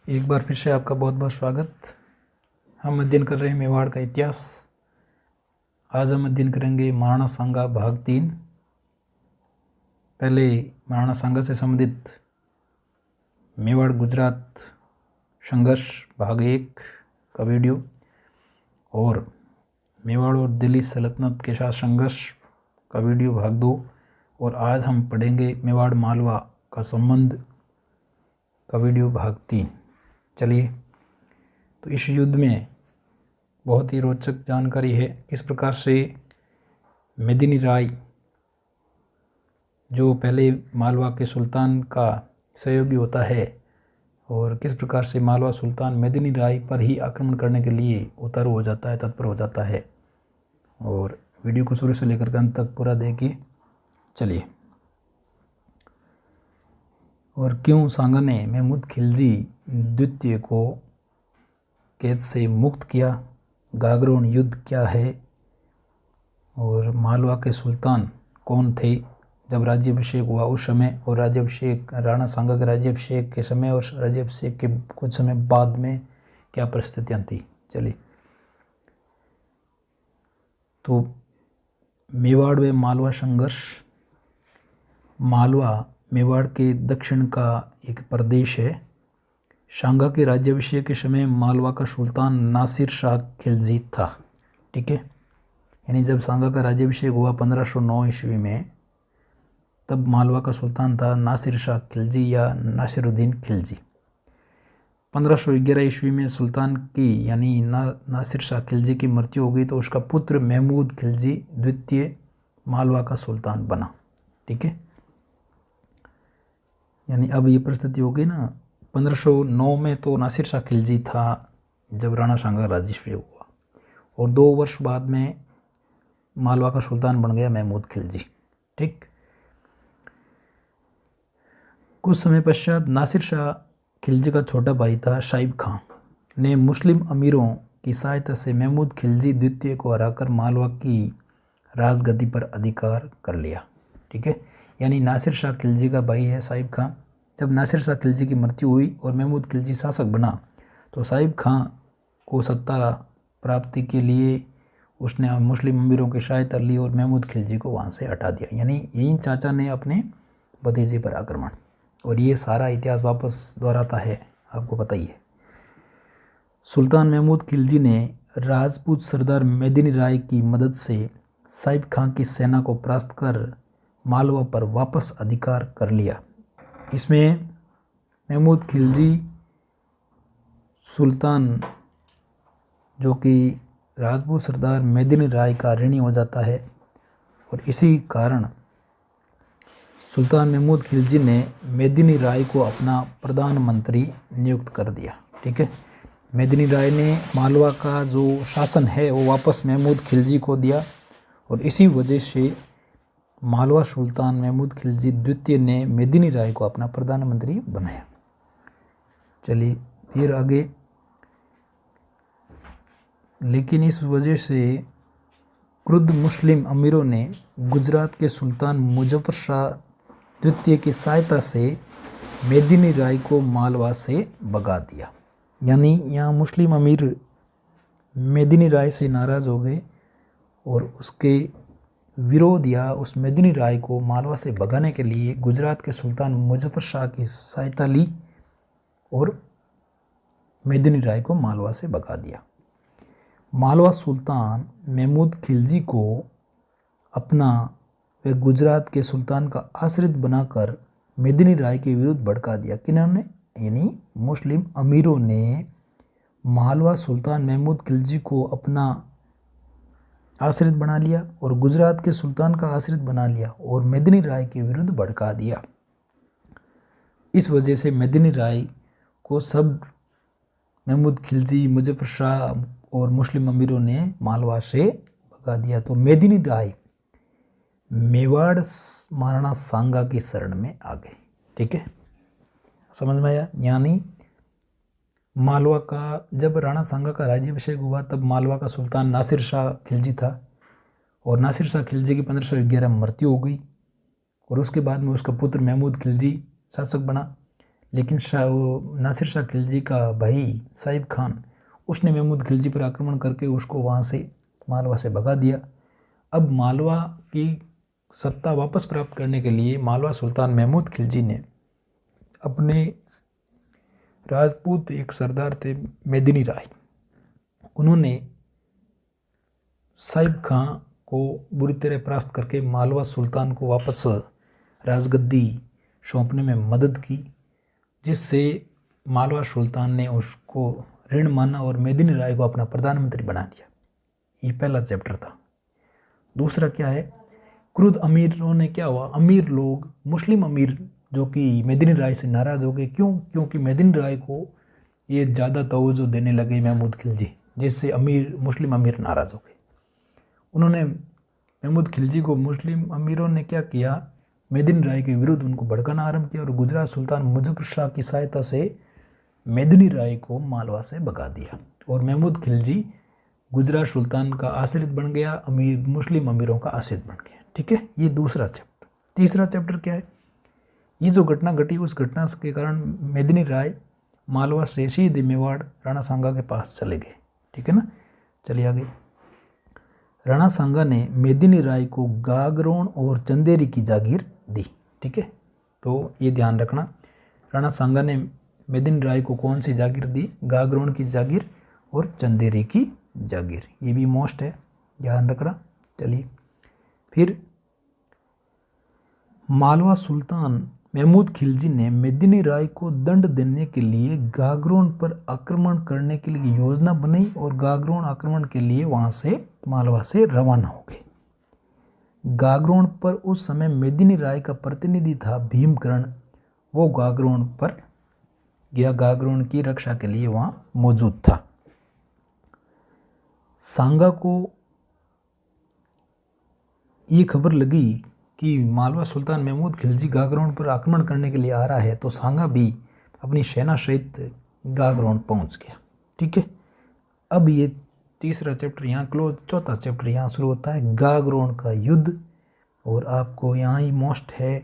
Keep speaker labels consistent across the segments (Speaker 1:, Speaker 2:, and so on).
Speaker 1: एक बार फिर से आपका बहुत बहुत स्वागत। हम अध्ययन कर रहे हैं मेवाड़ का इतिहास। आज हम अध्ययन करेंगे महाराणा सांगा भाग 3। पहले महाराणा सांगा से संबंधित मेवाड़ गुजरात संघर्ष भाग 1 का वीडियो और मेवाड़ और दिल्ली सल्तनत के साथ संघर्ष का वीडियो भाग 2। और आज हम पढ़ेंगे मेवाड़ मालवा का संबंध का वीडियो भाग 3। चलिए, तो इस युद्ध में बहुत ही रोचक जानकारी है। किस प्रकार से मेदिनी राय, जो पहले मालवा के सुल्तान का सहयोगी होता है, और किस प्रकार से मालवा सुल्तान मेदिनी राय पर ही आक्रमण करने के लिए उतारू हो जाता है, तत्पर हो जाता है। और वीडियो को शुरू से लेकर अंत तक पूरा देखिए। चलिए, और क्यों सांगा ने महमूद खिलजी द्वितीय को कैद से मुक्त किया, गागरोन युद्ध क्या है, और मालवा के सुल्तान कौन थे जब राज्याभिषेक हुआ उस समय, और राज्याभिषेक राणा सांगा के राज्याभिषेक के समय और राज्याभिषेक के कुछ समय बाद में क्या परिस्थितियां थी। चलिए, तो मेवाड़ व मालवा संघर्ष। मालवा मेवाड़ के दक्षिण का एक प्रदेश है। सांगा के राज्याभिषेक के समय मालवा का सुल्तान नासिर शाह खिलजी था। ठीक है, यानी जब सांगा का राज्याभिषेक हुआ 1509 ईस्वी में, तब मालवा का सुल्तान था नासिर शाह खिलजी या नासिरुद्दीन खिलजी। 1511 ईस्वी में सुल्तान की यानी नासिर शाह खिलजी की मृत्यु हो गई, तो उसका पुत्र महमूद खिलजी द्वितीय मालवा का सुल्तान बना। ठीक है, यानी अब ये परिस्थिति हो गई ना। 1509 में तो नासिर शाह खिलजी था जब राणा सांगा राज्याभिषेक हुआ, और 2 वर्ष बाद में मालवा का सुल्तान बन गया महमूद खिलजी। ठीक, कुछ समय पश्चात नासिर शाह खिलजी का छोटा भाई था साहिब खां ने मुस्लिम अमीरों की सहायता से महमूद खिलजी द्वितीय को हराकर मालवा की राजगद्दी पर अधिकार कर लिया। ठीक है, यानी नासिर शाह खिलजी का भाई है साहिब खां। जब नासिर शाह खिलजी की मृत्यु हुई और महमूद खिलजी शासक बना, तो साहिब खां को सत्ता प्राप्ति के लिए उसने मुस्लिम अमीरों की सहायता ली और महमूद खिलजी को वहाँ से हटा दिया। यानी यही चाचा ने अपने भतीजे पर आक्रमण, और ये सारा इतिहास वापस दोहराता है, आपको पता ही है। सुल्तान महमूद खिलजी ने राजपूत सरदार मेदिनी राय की मदद से साहिब खां की सेना को परास्त कर मालवा पर वापस अधिकार कर लिया। इसमें महमूद खिलजी सुल्तान, जो कि राजपूत सरदार मेदिनी राय का ऋणी हो जाता है, और इसी कारण सुल्तान महमूद खिलजी ने मेदिनी राय को अपना प्रधानमंत्री नियुक्त कर दिया। ठीक है, मेदिनी राय ने मालवा का जो शासन है वो वापस महमूद खिलजी को दिया, और इसी वजह से मालवा सुल्तान महमूद खिलजी द्वितीय ने मेदिनी राय को अपना प्रधानमंत्री बनाया। चलिए फिर आगे। लेकिन इस वजह से क्रुद्ध मुस्लिम अमीरों ने गुजरात के सुल्तान मुजफ्फर शाह द्वितीय की सहायता से मेदिनी राय को मालवा से भगा दिया। यानी यहाँ मुस्लिम अमीर मेदिनी राय से नाराज़ हो गए और उसके विरोध या उस मेदिनी राय को मालवा से भगाने के लिए गुजरात के सुल्तान मुजफ्फर शाह की सहायता ली और मेदिनी राय को मालवा से भगा दिया। मालवा सुल्तान महमूद खिलजी को अपना व गुजरात के सुल्तान का आश्रित बनाकर मेदिनी राय के विरुद्ध भड़का दिया। किन्होंने? यानी मुस्लिम अमीरों ने मालवा सुल्तान महमूद खिलजी को अपना आश्रित बना लिया और गुजरात के सुल्तान का आश्रित बना लिया और मेदिनी राय के विरुद्ध भड़का दिया। इस वजह से मेदिनी राय को सब महमूद खिलजी, मुजफ्फर शाह और मुस्लिम अमीरों ने मालवा से भगा दिया। तो मेदिनी राय मेवाड़ महाराणा सांगा की शरण में आ गए। ठीक है, समझ में आया? यानी मालवा का जब राणा सांगा का राज्याभिषेक हुआ, तब मालवा का सुल्तान नासिर शाह खिलजी था, और नासिर शाह खिलजी की 1511 में मृत्यु हो गई, और उसके बाद में उसका पुत्र महमूद खिलजी शासक बना। लेकिन नासिर शाह खिलजी का भाई साहिब खान, उसने महमूद खिलजी पर आक्रमण करके उसको वहाँ से मालवा से भगा दिया। अब मालवा की सत्ता वापस प्राप्त करने के लिए मालवा सुल्तान महमूद खिलजी ने अपने राजपूत एक सरदार थे मेदिनी राय, उन्होंने साहिब खां को बुरी तरह परास्त करके मालवा सुल्तान को वापस राजगद्दी सौंपने में मदद की, जिससे मालवा सुल्तान ने उसको ऋण माना और मेदिनी राय को अपना प्रधानमंत्री बना दिया। ये पहला चैप्टर था। दूसरा क्या है, क्रुद्ध अमीरों ने क्या हुआ, अमीर लोग, मुस्लिम अमीर जो कि मेदिनी राय से नाराज़ हो गए। क्यों? क्योंकि मेदिनी राय को ये ज़्यादा तवज्जो देने लगे महमूद खिलजी, जिससे मुस्लिम अमीर नाराज़ हो गए। उन्होंने महमूद खिलजी को मुस्लिम अमीरों ने क्या किया, मेदिनी राय के विरुद्ध उनको भड़काना आरंभ किया और गुजरात सुल्तान मुजफ्फर शाह की सहायता से मेदिनी राय को मालवा से भगा दिया और महमूद खिलजी गुजरात सुल्तान का आश्रित बन गया, मुस्लिम अमीरों का आश्रित बन गया। ठीक है, ये दूसरा चैप्टर। तीसरा चैप्टर क्या है, ये जो घटना घटी उस घटना के कारण मेदिनी राय मालवा से सीधे मेवाड़ राणा सांगा के पास चले गए। ठीक है ना, चलिए आगे। राणा सांगा ने मेदिनी राय को गागरोन और चंदेरी की जागीर दी। ठीक है, तो ये ध्यान रखना, राणा सांगा ने मेदिनी राय को कौन सी जागीर दी, गागरोन की जागीर और चंदेरी की जागीर। ये भी मोस्ट है, ध्यान रखना। चलिए फिर मालवा सुल्तान महमूद खिलजी ने मेदिनी राय को दंड देने के लिए गागरोन पर आक्रमण करने के लिए योजना बनाई और गागरोन आक्रमण के लिए वहाँ से मालवा से रवाना हो गए। गागरोन पर उस समय मेदिनी राय का प्रतिनिधि था भीमकर्ण, वो गागरोन पर या गागरोन की रक्षा के लिए वहाँ मौजूद था। सांगा को ये खबर लगी कि मालवा सुल्तान महमूद खिलजी गागरोन पर आक्रमण करने के लिए आ रहा है, तो सांगा भी अपनी सेना सहित गागरोन पहुंच गया। ठीक है, अब ये तीसरा चैप्टर यहाँ क्लोज, चौथा चैप्टर यहाँ शुरू होता है, गागरोन का युद्ध। और आपको यहाँ ही मोस्ट है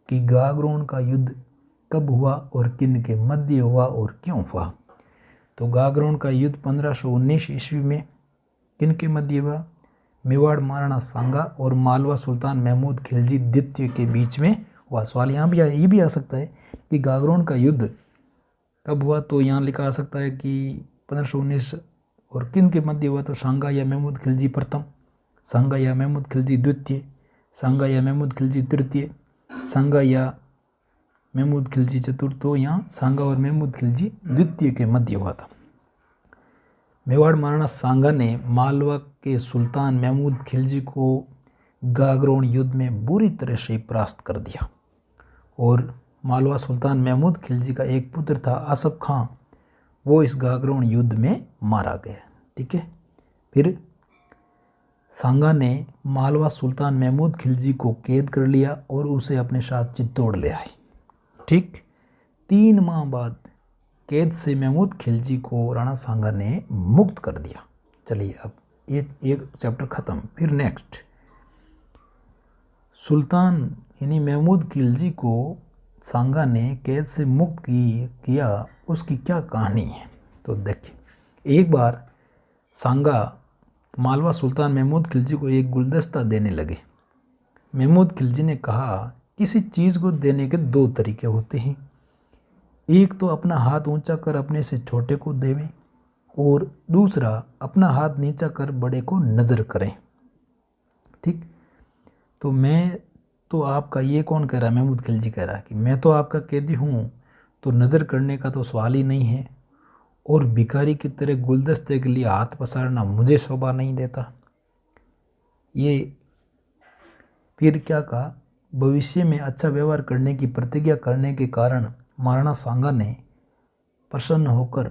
Speaker 1: कि गागरोन का युद्ध कब हुआ और किन के मध्य हुआ और क्यों हुआ। तो गागरोन का युद्ध 1519 ईस्वी में किन के मध्य हुआ, मेवाड़ महाराणा सांगा और मालवा सुल्तान महमूद खिलजी द्वितीय के बीच में हुआ। सवाल यहाँ भी ये भी आ सकता है कि गागरोन का युद्ध कब हुआ, तो यहाँ लिखा आ सकता है कि 1519 और किन के मध्य हुआ, तो सांगा या महमूद खिलजी प्रथम, सांगा या महमूद खिलजी द्वितीय, सांगा या महमूद खिलजी तृतीय, सांगा या महमूद खिलजी चतुर्थ। तो यहाँ सांगा और महमूद खिलजी द्वितीय के मध्य हुआ था। मेवाड़ महाराणा सांगा ने मालवा के सुल्तान महमूद खिलजी को गागरोन युद्ध में बुरी तरह से परास्त कर दिया और मालवा सुल्तान महमूद खिलजी का एक पुत्र था आसफ खां, वो इस गागरोन युद्ध में मारा गया। ठीक है, फिर सांगा ने मालवा सुल्तान महमूद खिलजी को कैद कर लिया और उसे अपने साथ चित्तौड़ ले आए। ठीक, 3 माह बाद कैद से महमूद खिलजी को राणा सांगा ने मुक्त कर दिया। चलिए अब ये एक चैप्टर ख़त्म। फिर नेक्स्ट, सुल्तान यानी महमूद खिलजी को सांगा ने कैद से मुक्त किया, उसकी क्या कहानी है। तो देखिए, एक बार सांगा मालवा सुल्तान महमूद खिलजी को एक गुलदस्ता देने लगे। महमूद खिलजी ने कहा, किसी चीज़ को देने के 2 तरीके होते हैं, एक तो अपना हाथ ऊंचा कर अपने से छोटे को देवें और दूसरा अपना हाथ नीचा कर बड़े को नज़र करें। ठीक, तो मैं तो आपका, ये कौन कह रहा है, महमूद खिलजी कह रहा है कि मैं तो आपका कैदी हूँ, तो नज़र करने का तो सवाल ही नहीं है, और भिखारी की तरह गुलदस्ते के लिए हाथ पसारना मुझे शोभा नहीं देता। ये फिर क्या कहा, भविष्य में अच्छा व्यवहार करने की प्रतिज्ञा करने के कारण महाराणा सांगा ने प्रसन्न होकर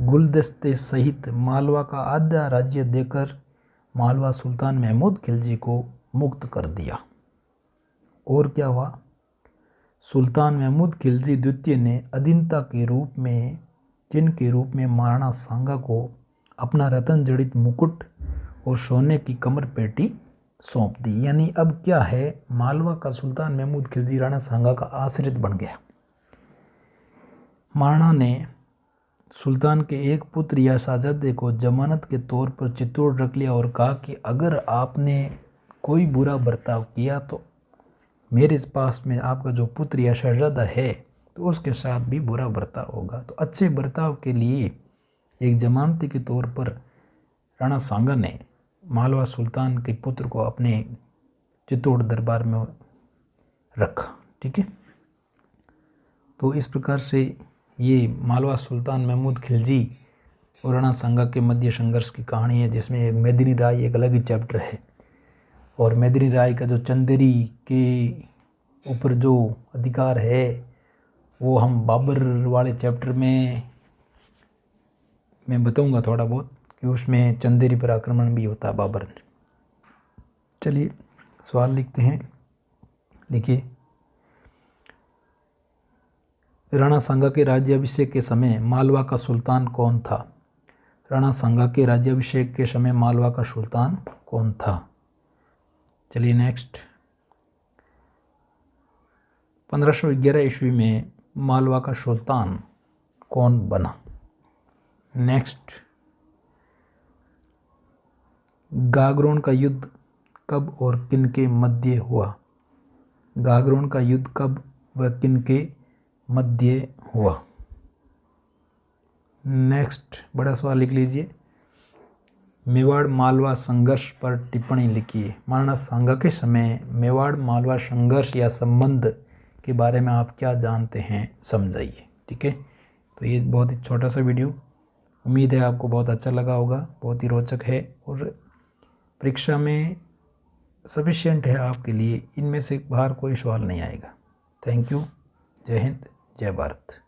Speaker 1: गुलदस्ते सहित मालवा का आधा राज्य देकर मालवा सुल्तान महमूद खिलजी को मुक्त कर दिया। और क्या हुआ, सुल्तान महमूद खिलजी द्वितीय ने अधीनता के रूप में, चिन्ह के रूप में महाराणा सांगा को अपना रतन जड़ित मुकुट और सोने की कमर पेटी सौंप दी। यानी अब क्या है, मालवा का सुल्तान महमूद खिलजी राणा सांगा का आश्रित बन गया। महाराणा ने सुल्तान के एक पुत्र या शाहजादे को जमानत के तौर पर चित्तौड़ रख लिया और कहा कि अगर आपने कोई बुरा बर्ताव किया तो मेरे पास में आपका जो पुत्र या शहजादा है तो उसके साथ भी बुरा बर्ताव होगा। तो अच्छे बर्ताव के लिए एक जमानती के तौर पर राणा सांगा ने मालवा सुल्तान के पुत्र को अपने चित्तौड़ दरबार में रखा। ठीक है, तो इस प्रकार से ये मालवा सुल्तान महमूद खिलजी और राणा सांगा के मध्य संघर्ष की कहानी है, जिसमें एक मेदिनी राय एक अलग ही चैप्टर है। और मेदिनी राय का जो चंदेरी के ऊपर जो अधिकार है वो हम बाबर वाले चैप्टर में मैं बताऊंगा थोड़ा बहुत, कि उसमें चंदेरी पर आक्रमण भी होता है बाबर ने। चलिए सवाल लिखते हैं। लिखिए, राणा सांगा के राज्याभिषेक के समय मालवा का सुल्तान कौन था? राणा सांगा के राज्याभिषेक के समय मालवा का सुल्तान कौन था? चलिए नेक्स्ट, 1511 ईस्वी में मालवा का सुल्तान कौन बना? नेक्स्ट, गागरोन का युद्ध कब और किन के मध्य हुआ? गागरोन का युद्ध कब व किन के मध्य हुआ? नेक्स्ट बड़ा सवाल लिख लीजिए, मेवाड़ मालवा संघर्ष पर टिप्पणी लिखिए। महाराणा सांगा के समय मेवाड़ मालवा संघर्ष या संबंध के बारे में आप क्या जानते हैं, समझाइए। ठीक है, तो ये बहुत ही छोटा सा वीडियो, उम्मीद है आपको बहुत अच्छा लगा होगा, बहुत ही रोचक है और परीक्षा में सफिशिएंट है आपके लिए। इनमें से बाहर कोई सवाल नहीं आएगा। Thank you. जय हिंद, जय भारत।